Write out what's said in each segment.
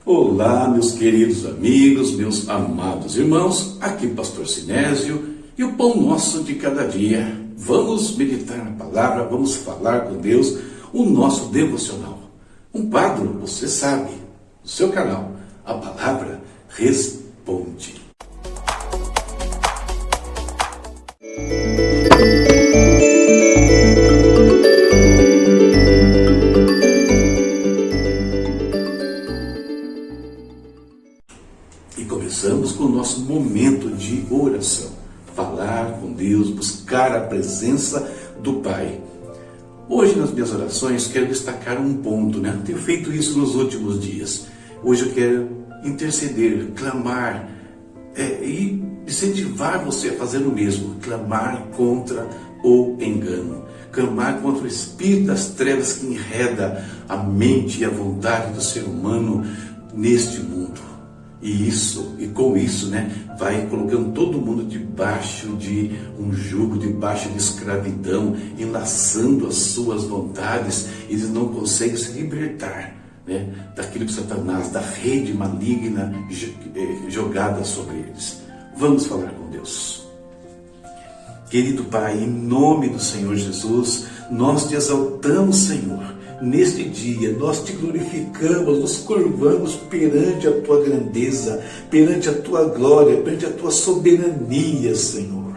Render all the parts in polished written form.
Olá, meus queridos amigos, meus amados irmãos, aqui Pastor Sinésio e o pão nosso de cada dia. Vamos meditar na palavra, vamos falar com Deus, o nosso devocional. Um quadro, você sabe, no seu canal, a palavra responde. E começamos com o nosso momento de oração. Falar com Deus, buscar a presença do Pai. Hoje nas minhas orações quero destacar um ponto, Tenho feito isso nos últimos dias. Hoje eu quero interceder, clamar e incentivar você a fazer o mesmo. Clamar contra o engano. Clamar contra o espírito das trevas que enreda a mente e a vontade do ser humano neste mundo. E com isso, vai colocando todo mundo debaixo de um jugo, debaixo de escravidão, enlaçando as suas vontades. Eles não conseguem se libertar, daquilo que Satanás, da rede maligna jogada sobre eles. Vamos falar com Deus. Querido Pai, em nome do Senhor Jesus, nós te exaltamos, Senhor. Neste dia, nós te glorificamos, nos curvamos perante a tua grandeza, perante a tua glória, perante a tua soberania, Senhor.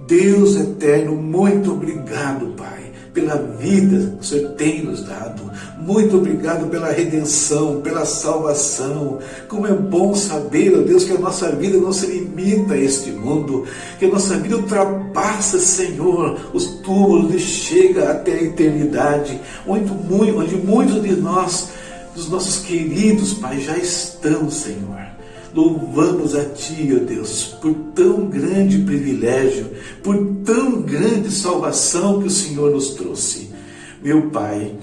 Deus eterno, muito obrigado, Pai, pela vida que o Senhor tem nos dado. Muito obrigado pela redenção, pela salvação. Como é bom saber, ó Deus, que a nossa vida não se limita a este mundo, que a nossa vida ultrapassa, Senhor, os túmulos e chega até a eternidade, onde muitos de nós, dos nossos queridos, Pai, já estão, Senhor. Louvamos a Ti, ó Deus, por tão grande privilégio, por tão grande salvação que o Senhor nos trouxe. Meu Pai,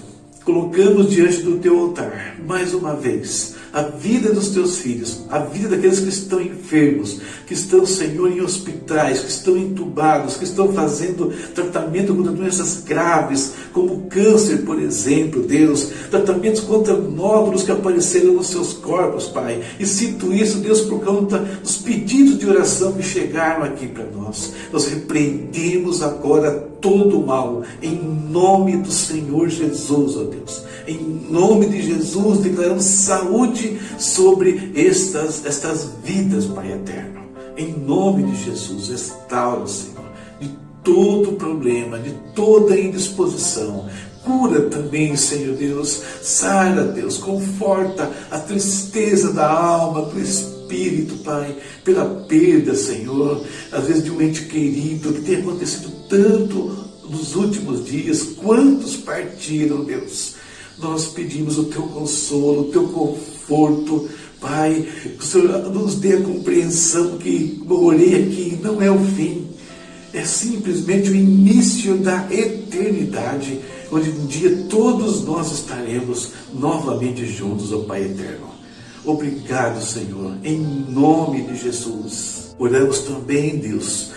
colocamos diante do Teu altar, mais uma vez, a vida dos Teus filhos, a vida daqueles que estão enfermos, que estão, Senhor, em hospitais, que estão entubados, que estão fazendo tratamento contra doenças graves, como câncer, por exemplo, Deus, tratamentos contra nódulos que apareceram nos seus corpos, Pai. E cito isso, Deus, por conta dos pedidos de oração que chegaram aqui para nós. Nós repreendemos agora todo o mal, em nome do Senhor Jesus, ó Deus. Em nome de Jesus, declaramos saúde sobre estas vidas, Pai eterno. Em nome de Jesus, restaura, Senhor, de todo problema, de toda indisposição. Cura também, Senhor Deus. Sara, Deus, conforta a tristeza da alma, do espírito, Pai, pela perda, Senhor, às vezes de um ente querido, que tem acontecido tanto nos últimos dias. Quantos partiram, Deus? Nós pedimos o Teu consolo, o Teu conforto, Pai, que o Senhor nos dê a compreensão que eu orei aqui, não é o fim, é simplesmente o início da eternidade, onde um dia todos nós estaremos novamente juntos, ó Pai eterno. Obrigado, Senhor, em nome de Jesus. Oramos também, Deus,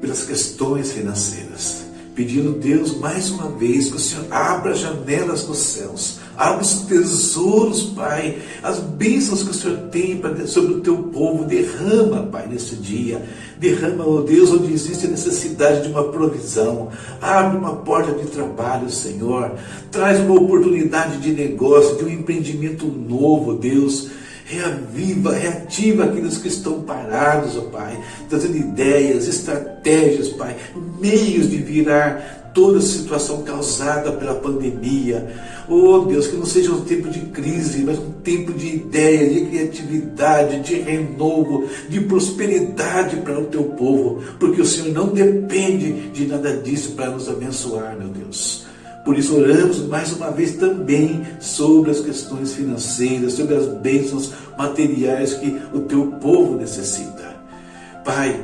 pelas questões financeiras, pedindo, Deus, mais uma vez, que o Senhor abra as janelas nos céus, abra os tesouros, Pai, as bênçãos que o Senhor tem sobre o Teu povo. Derrama, Pai, nesse dia. Derrama, ó Deus, onde existe a necessidade de uma provisão. Abre uma porta de trabalho, Senhor. Traz uma oportunidade de negócio, de um empreendimento novo, Deus. Reativa aqueles que estão parados, ó Pai, trazendo ideias, estratégias, Pai, meios de virar toda a situação causada pela pandemia. Oh Deus, que não seja um tempo de crise, mas um tempo de ideia, de criatividade, de renovo, de prosperidade para o Teu povo, porque o Senhor não depende de nada disso para nos abençoar, meu Deus. Por isso oramos mais uma vez também sobre as questões financeiras, sobre as bênçãos materiais que o Teu povo necessita. Pai,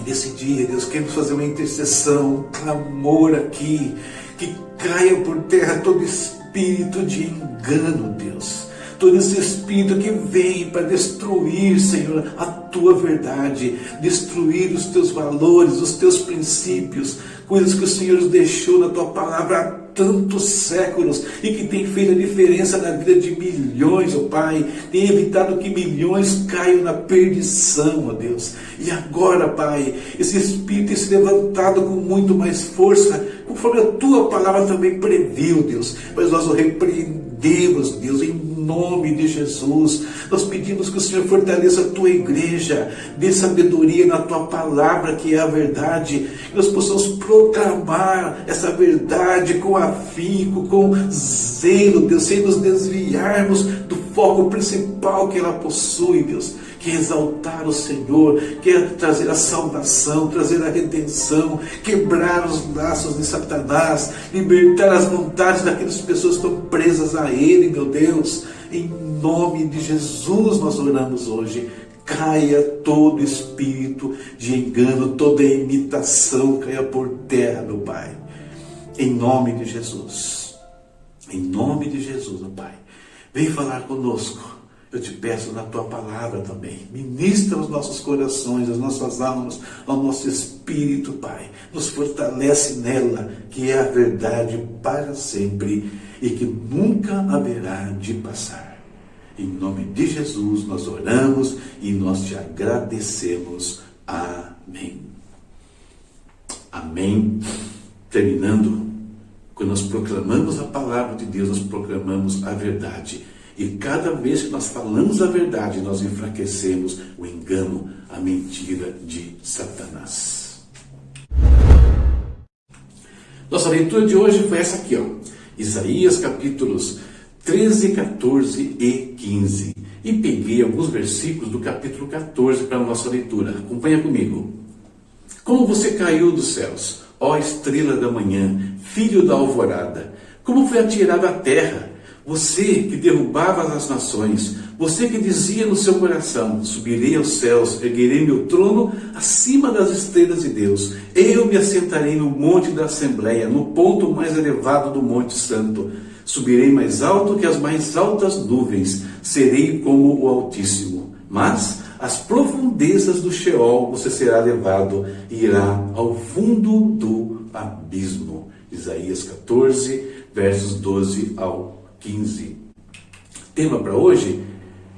nesse dia, Deus, queremos fazer uma intercessão, um clamor aqui, que caia por terra todo espírito de engano, Deus. Todo esse espírito que vem para destruir, Senhor, a Tua verdade, destruir os Teus valores, os Teus princípios, coisas que o Senhor deixou na Tua palavra tantos séculos e que tem feito a diferença na vida de milhões, ó Pai. Tem evitado que milhões caiam na perdição, ó Deus. E agora, Pai, esse Espírito tem se levantado com muito mais força, conforme a Tua palavra também previu, Deus. Mas nós o repreendemos, Deus, em nome de Jesus. Nós pedimos que o Senhor fortaleça a Tua igreja, dê sabedoria na Tua palavra, que é a verdade, que nós possamos proclamar essa verdade com afinco, com zelo, Deus, sem nos desviarmos do foco principal que ela possui, Deus, que é exaltar o Senhor, que é trazer a salvação, trazer a redenção, quebrar os laços de Satanás, libertar as vontades daquelas pessoas que estão presas a Ele, meu Deus. Em nome de Jesus nós oramos hoje. Caia todo espírito de engano, toda imitação caia por terra, meu Pai. Em nome de Jesus. Em nome de Jesus, meu Pai. Vem falar conosco. Eu te peço na Tua palavra também. Ministra os nossos corações, as nossas almas, ao nosso espírito, Pai. Nos fortalece nela, que é a verdade para sempre e que nunca haverá de passar. Em nome de Jesus nós oramos e nós te agradecemos. Amém. Amém. Terminando, quando nós proclamamos a palavra de Deus, nós proclamamos a verdade. E cada vez que nós falamos a verdade, nós enfraquecemos o engano, a mentira de Satanás. Nossa leitura de hoje foi essa aqui, ó. Isaías capítulos 13, 14 e 15. E peguei alguns versículos do capítulo 14 para a nossa leitura. Acompanha comigo. Como você caiu dos céus, ó estrela da manhã, filho da alvorada. Como foi atirado à terra, você que derrubava as nações, você que dizia no seu coração, subirei aos céus, erguerei meu trono acima das estrelas de Deus. Eu me assentarei no monte da Assembleia, no ponto mais elevado do Monte Santo. Subirei mais alto que as mais altas nuvens, serei como o Altíssimo. Mas às profundezas do Sheol você será levado e irá ao fundo do abismo. Isaías 14, versos 12 ao 15. Tema para hoje,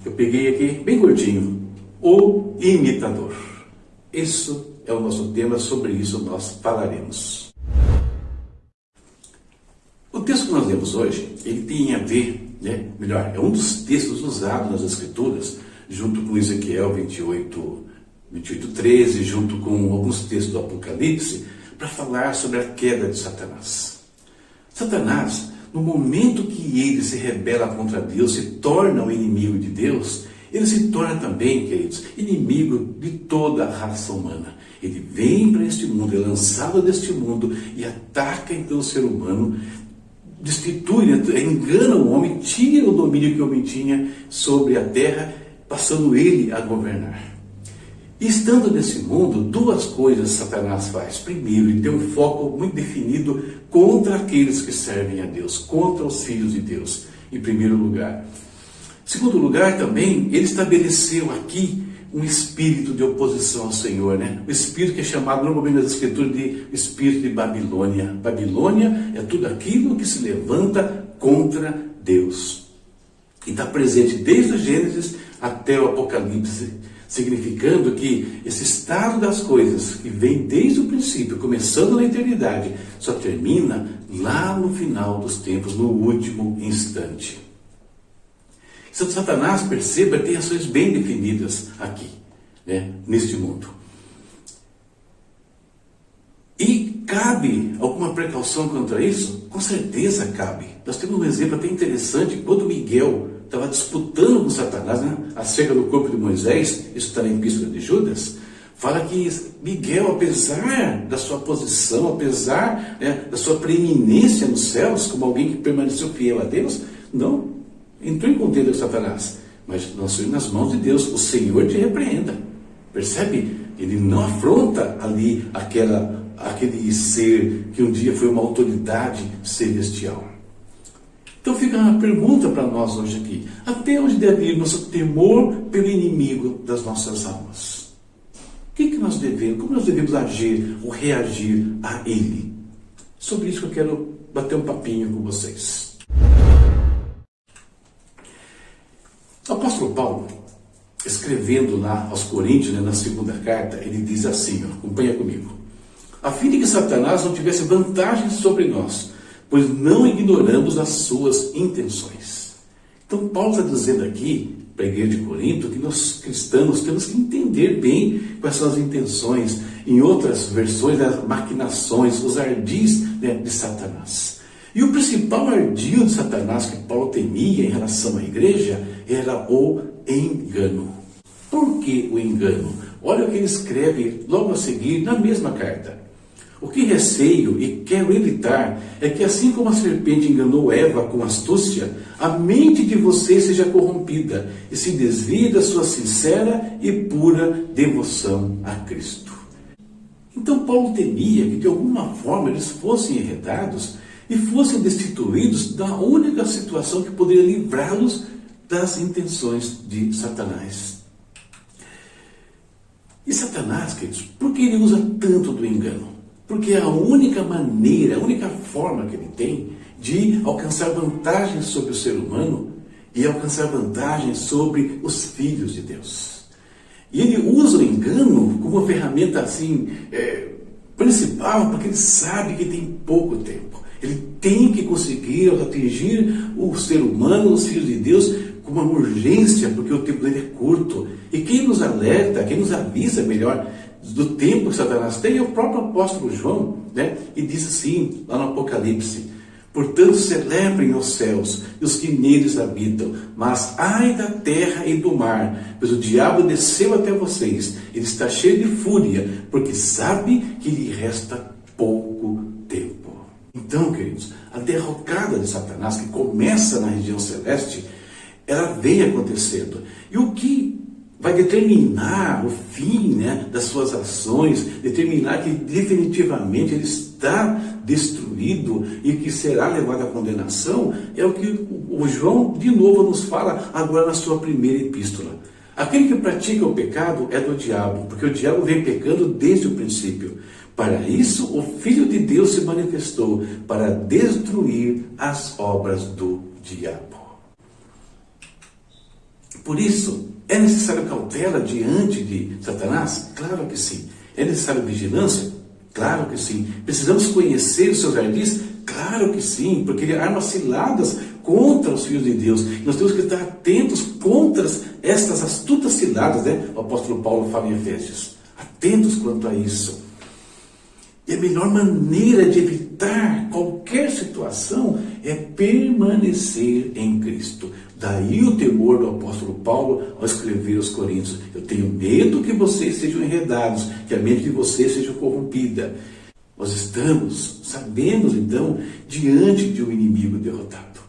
eu peguei aqui bem curtinho, o imitador. Isso é o nosso tema, sobre isso nós falaremos. O texto que nós lemos hoje, ele tem a ver, é um dos textos usados nas Escrituras, junto com Ezequiel 28:13, junto com alguns textos do Apocalipse, para falar sobre a queda de Satanás. Satanás, no momento que ele se rebela contra Deus, se torna o inimigo de Deus, ele se torna também, queridos, inimigo de toda a raça humana. Ele vem para este mundo, é lançado deste mundo e ataca então o ser humano, destitui, engana o homem, tira o domínio que o homem tinha sobre a terra, passando ele a governar. E estando nesse mundo, duas coisas Satanás faz. Primeiro, ele tem um foco muito definido contra aqueles que servem a Deus, contra os filhos de Deus, em primeiro lugar. Em segundo lugar, também, ele estabeleceu aqui um espírito de oposição ao Senhor, O espírito que é chamado normalmente nas Escrituras de espírito de Babilônia. Babilônia é tudo aquilo que se levanta contra Deus. E está presente desde o Gênesis até o Apocalipse, significando que esse estado das coisas, que vem desde o princípio, começando na eternidade, só termina lá no final dos tempos, no último instante. Então, Satanás, perceba, tem ações bem definidas aqui, neste mundo. E cabe alguma precaução contra isso? Com certeza cabe. Nós temos um exemplo até interessante, quando Miguel estava disputando com Satanás, acerca do corpo de Moisés, isso está na Epístola de Judas, fala que Miguel, apesar da sua posição, apesar da sua preeminência nos céus, como alguém que permaneceu fiel a Deus, não entrou em contenda com Satanás, mas nós somos nas mãos de Deus, o Senhor te repreenda. Percebe? Ele não afronta ali aquele ser que um dia foi uma autoridade celestial. Então fica uma pergunta para nós hoje aqui. Até onde deve ir nosso temor pelo inimigo das nossas almas? O que nós devemos, como nós devemos agir ou reagir a ele? Sobre isso que eu quero bater um papinho com vocês. O apóstolo Paulo, escrevendo lá aos Coríntios, na segunda carta, ele diz assim, acompanha comigo: a fim de que Satanás não tivesse vantagem sobre nós, pois não ignoramos as suas intenções. Então Paulo está dizendo aqui para a igreja de Corinto que nós cristãos temos que entender bem quais são as intenções, em outras versões, as maquinações, os ardis, de Satanás. E o principal ardil de Satanás que Paulo temia em relação à igreja era o engano. Por que o engano? Olha o que ele escreve logo a seguir na mesma carta. O que receio e quero evitar é que, assim como a serpente enganou Eva com astúcia, a mente de vocês seja corrompida e se desvie da sua sincera e pura devoção a Cristo. Então Paulo temia que de alguma forma eles fossem enredados e fossem destituídos da única situação que poderia livrá-los das intenções de Satanás. E Satanás, queridos, por que ele usa tanto do engano? Porque é a única maneira, a única forma que ele tem de alcançar vantagens sobre o ser humano e alcançar vantagens sobre os filhos de Deus. E ele usa o engano como uma ferramenta assim, principal, porque ele sabe que tem pouco tempo. Ele tem que conseguir atingir o ser humano, os filhos de Deus, com uma urgência, porque o tempo dele é curto. E quem nos alerta, quem nos avisa melhor do tempo que Satanás tem é o próprio apóstolo João, e diz assim, lá no Apocalipse: portanto celebrem os céus e os que neles habitam, mas ai da terra e do mar, pois o diabo desceu até vocês, ele está cheio de fúria, porque sabe que lhe resta pouco tempo. Então, queridos, a derrocada de Satanás, que começa na região celeste, ela vem acontecendo. E o que vai determinar o fim das suas ações, determinar que definitivamente ele está destruído e que será levado à condenação, é o que o João de novo nos fala agora na sua primeira epístola. Aquele que pratica o pecado é do diabo, porque o diabo vem pecando desde o princípio. Para isso o Filho de Deus se manifestou, para destruir as obras do diabo. Por isso, é necessário cautela diante de Satanás? Claro que sim. É necessário vigilância? Claro que sim. Precisamos conhecer os seus ardis? Claro que sim, porque ele arma ciladas contra os filhos de Deus. Nós temos que estar atentos contra estas astutas ciladas, O apóstolo Paulo fala em Efésios. Atentos quanto a isso. E a melhor maneira de evitar qualquer situação é permanecer em Cristo. Daí o temor do apóstolo Paulo ao escrever aos Coríntios: eu tenho medo que vocês sejam enredados, que a mente de vocês seja corrompida. Nós sabemos então, diante de um inimigo derrotado.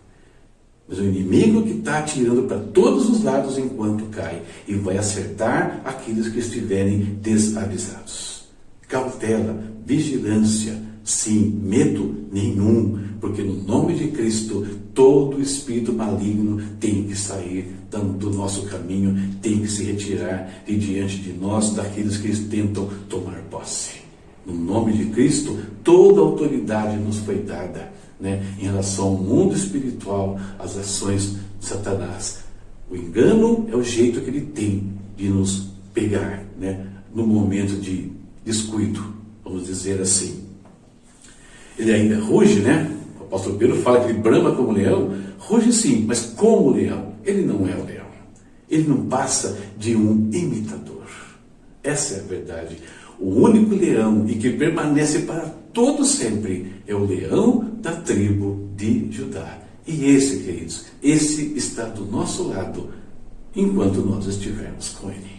Mas o inimigo que está atirando para todos os lados enquanto cai, e vai acertar aqueles que estiverem desavisados. Cautela, vigilância, sim, medo nenhum, porque no nome de Cristo todo espírito maligno tem que sair do nosso caminho, tem que se retirar de diante de nós, daqueles que tentam tomar posse. No nome de Cristo, toda autoridade nos foi dada, em relação ao mundo espiritual, às ações de Satanás. O engano é o jeito que ele tem de nos pegar, no momento de descuido, vamos dizer assim. Ele ainda ruge, O apóstolo Pedro fala que ele brama como leão. Ruge sim, mas como leão. Ele não é o leão. Ele não passa de um imitador. Essa é a verdade. O único leão e que permanece para todo sempre é o leão da tribo de Judá. E esse, queridos, esse está do nosso lado enquanto nós estivermos com ele.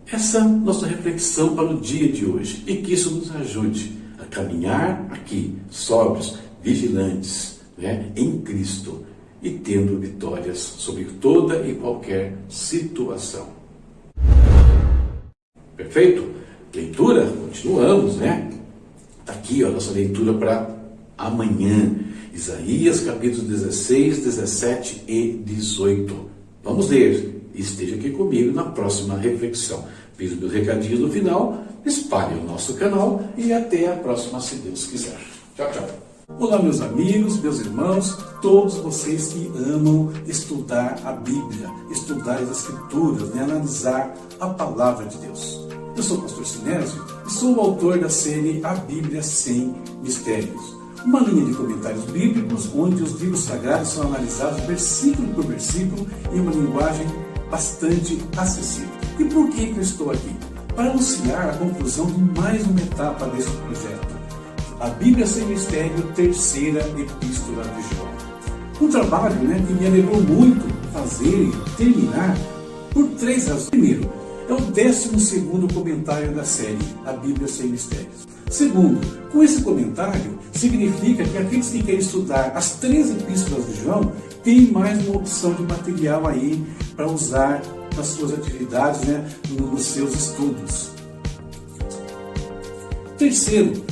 Essa nossa reflexão para o dia de hoje, e que isso nos ajude a caminhar aqui, sóbrios, vigilantes, em Cristo, e tendo vitórias sobre toda e qualquer situação. Perfeito? Leitura, continuamos, Está aqui a nossa leitura para amanhã, Isaías capítulos 16, 17 e 18. Vamos ler. Esteja aqui comigo na próxima reflexão. Fiz os meus recadinhos no final, espalhe o nosso canal e até a próxima, se Deus quiser. Tchau, tchau. Olá, meus amigos, meus irmãos, todos vocês que amam estudar a Bíblia, estudar as Escrituras, analisar a Palavra de Deus. Eu sou o pastor Sinésio e sou o autor da série A Bíblia Sem Mistérios. Uma linha de comentários bíblicos onde os livros sagrados são analisados versículo por versículo em uma linguagem bastante acessível. E por que eu estou aqui? Para anunciar a conclusão de mais uma etapa desse projeto. A Bíblia Sem Mistério, terceira epístola de João. Um trabalho que me alegrou muito fazer e terminar por 3 razões. Primeiro, é o 12º comentário da série A Bíblia Sem Mistérios. Segundo, com esse comentário, significa que aqueles que querem estudar as 3 epístolas de João têm mais uma opção de material aí para usar nas suas atividades, nos seus estudos. Terceiro,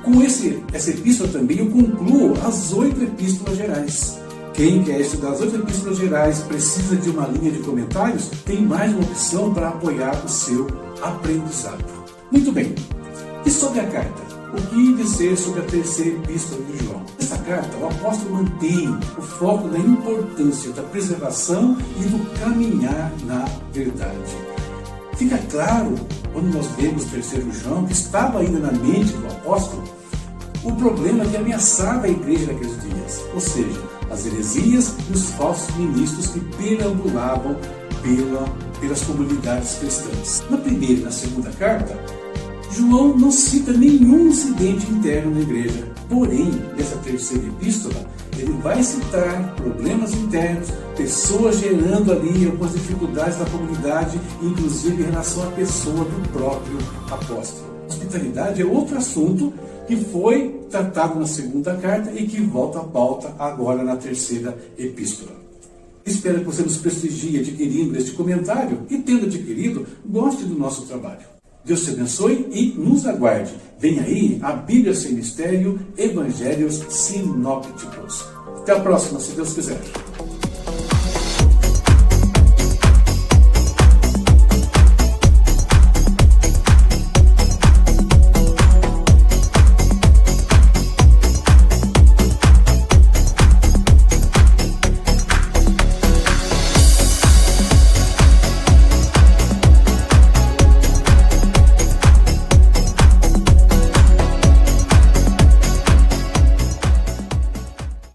com essa epístola também eu concluo as 8 epístolas gerais. Quem quer estudar as 8 epístolas gerais precisa de uma linha de comentários, tem mais uma opção para apoiar o seu aprendizado. Muito bem, e sobre a carta? O que dizer sobre a terceira epístola de João? Nessa carta, o apóstolo mantém o foco na importância da preservação e do caminhar na verdade. Fica claro, quando nós lemos o 3º João, que estava ainda na mente do apóstolo o problema que ameaçava a igreja naqueles dias, ou seja, as heresias e os falsos ministros que perambulavam pelas comunidades cristãs. Na primeira e na segunda carta, João não cita nenhum incidente interno na igreja, porém, nessa terceira epístola, ele vai citar problemas internos, pessoas gerando ali algumas dificuldades na comunidade, inclusive em relação à pessoa do próprio apóstolo. Hospitalidade é outro assunto que foi tratado na segunda carta e que volta à pauta agora na terceira epístola. Espero que você nos prestigie adquirindo este comentário e, tendo adquirido, goste do nosso trabalho. Deus te abençoe e nos aguarde. Vem aí a Bíblia Sem Mistério, Evangelhos Sinópticos. Até a próxima, se Deus quiser.